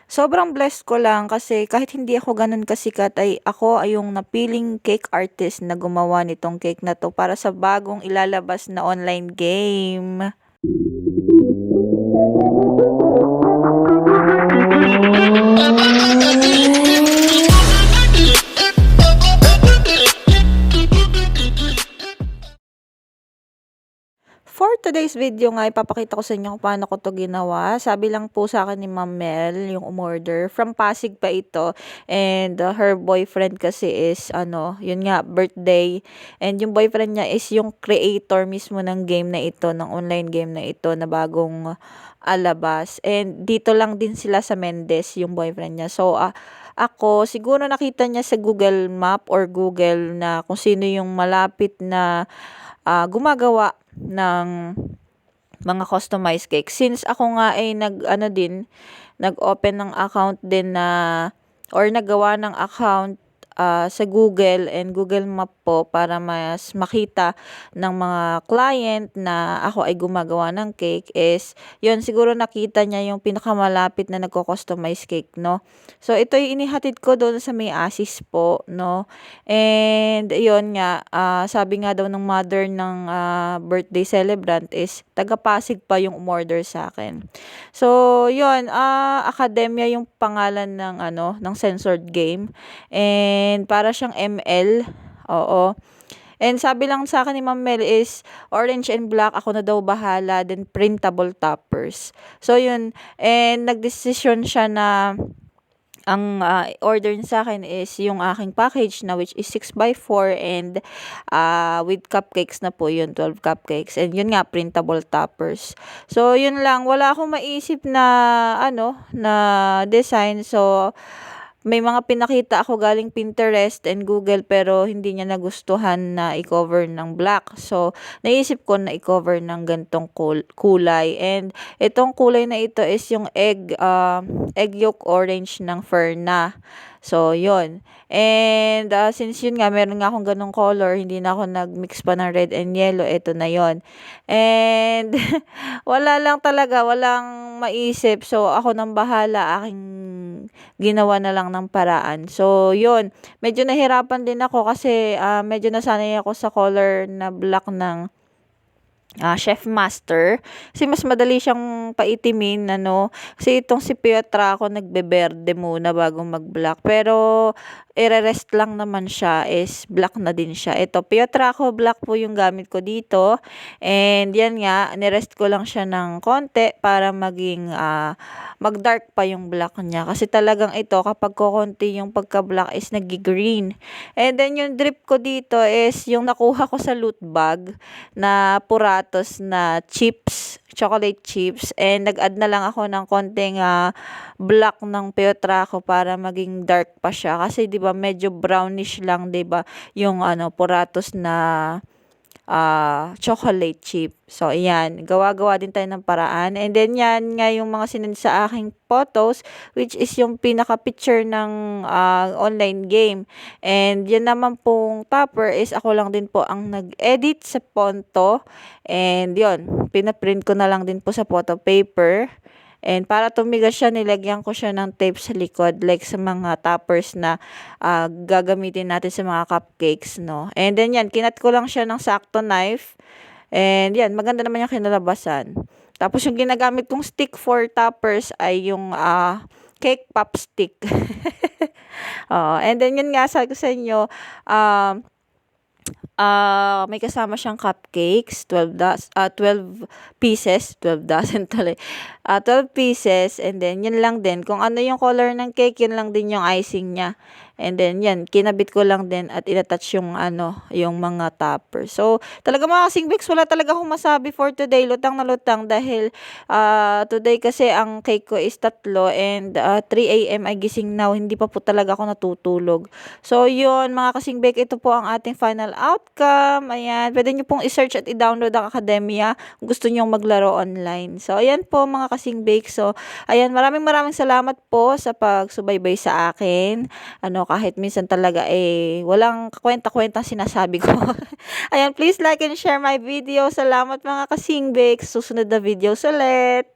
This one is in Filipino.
Sobrang blessed ko lang kasi kahit hindi ako gano'n kasikat ay ako ay yung napiling cake artist na gumawa nitong cake na 'to para sa bagong ilalabas na online game. For today's video nga, ipapakita ko sa inyo kung paano ko 'to ginawa. Sabi lang po sa akin ni Ma'am Mel, yung umorder. From Pasig pa ito and her boyfriend kasi is ano, yun nga, birthday. And yung boyfriend niya is yung creator mismo ng game na ito, ng online game na ito na bagong alabas. And dito lang din sila sa Mendez, yung boyfriend niya. So, ako, siguro nakita niya sa Google Map or Google na kung sino yung malapit na gumagawa ng mga customized cake. Since ako nga ay nag-ano din, nag-open ng account din na or naggawa ng account sa Google and Google Map po para mas makita ng mga client na ako ay gumagawa ng cake is yun siguro nakita niya yung pinakamalapit na nagko-customize cake, no. So ito yung inihatid ko doon sa may Asis po, no. And yun nga, sabi nga daw ng mother ng birthday celebrant is taga Pasig pa yung umorder sa akin. So yun, Academia yung pangalan ng ano, ng censored game. And para siyang ML, oo. And sabi lang sa akin ni Ma'am Mel is orange and black, ako na daw bahala, then printable toppers. So yun, and nagdesisyon siya na ang order niya sa akin is yung aking package na which is 6x4 and with cupcakes na po yun, 12 cupcakes. And yun nga, printable toppers. So, yun lang. Wala akong maisip na, ano, na design. So, may mga pinakita ako galing Pinterest and Google pero hindi niya nagustuhan na i-cover ng black. So, naisip ko na i-cover ng gantong kulay. And itong kulay na ito is yung egg yolk orange ng Ferna. So, yun. And since yun nga, meron nga akong ganong color, hindi na ako nag-mix pa ng red and yellow. Ito na yon. And wala lang talaga, walang maisip. So, ako nang bahala, aking ginawa na lang ng paraan. So, yun. Medyo nahirapan din ako kasi medyo nasanay ako sa color na black ng Chef Master. Kasi mas madali siyang paitimin, ano. Kasi itong si Pietra ako nagbeberde muna bago mag-black. Pero, ire-rest lang naman siya is black na din siya. Ito, Pietra ako, black po yung gamit ko dito. And yan nga, nirest ko lang siya ng konti para maging mag-dark pa yung black niya. Kasi talagang ito, kapag kukunti yung pagka-black is nag-green. And then yung drip ko dito is yung nakuha ko sa loot bag na puratos na chips, chocolate chips. And nag-add na lang ako ng konting black ng Pietra ko para maging dark pa siya. Kasi 'di ba medyo brownish lang 'di ba yung ano puratos na chocolate chip. So, ayan. Gawa-gawa din tayo ng paraan. And then, yan nga yung mga sinend sa aking photos, which is yung pinaka-picture ng online game. And, yan naman pong topper is ako lang din po ang nag-edit sa Ponto. And, yun. Pinaprint ko na lang din po sa photo paper. And para tumigas siya, nilagyan ko siya ng tape sa likod like sa mga toppers na gagamitin natin sa mga cupcakes, no. And then yan, kinat ko lang siya ng sakto knife. And yan, maganda naman yung kinalabasan. Tapos yung ginagamit kong stick for toppers ay yung cake pop stick. And then yun nga, sabi ko sa inyo, may kasama siyang cupcakes, 12 pieces, 12 dozen tuloy. 12 pieces and then yun lang din. Kung ano yung color ng cake, yun lang din yung icing niya. And then yan, kinabit ko lang din at inattach yung ano, yung mga topper. So, talaga mga kasing wala talaga akong masabi for today. Lutang na lutang dahil today kasi ang cake ko is 3 and 3 AM ay gising now. Hindi pa po talaga ako natutulog. So, yun mga kasing ito po ang ating final outcome. Ayan, pwede nyo pong i-search at i-download ang Academia kung gusto nyo maglaro online. So, ayan po mga kasing So, ayan, maraming salamat po sa pagsubaybay sa akin. Ano, kahit minsan talaga walang kwenta-kwenta sinasabi ko. Ayan, please like and share my video. Salamat mga kasing Susunod na videos ulit.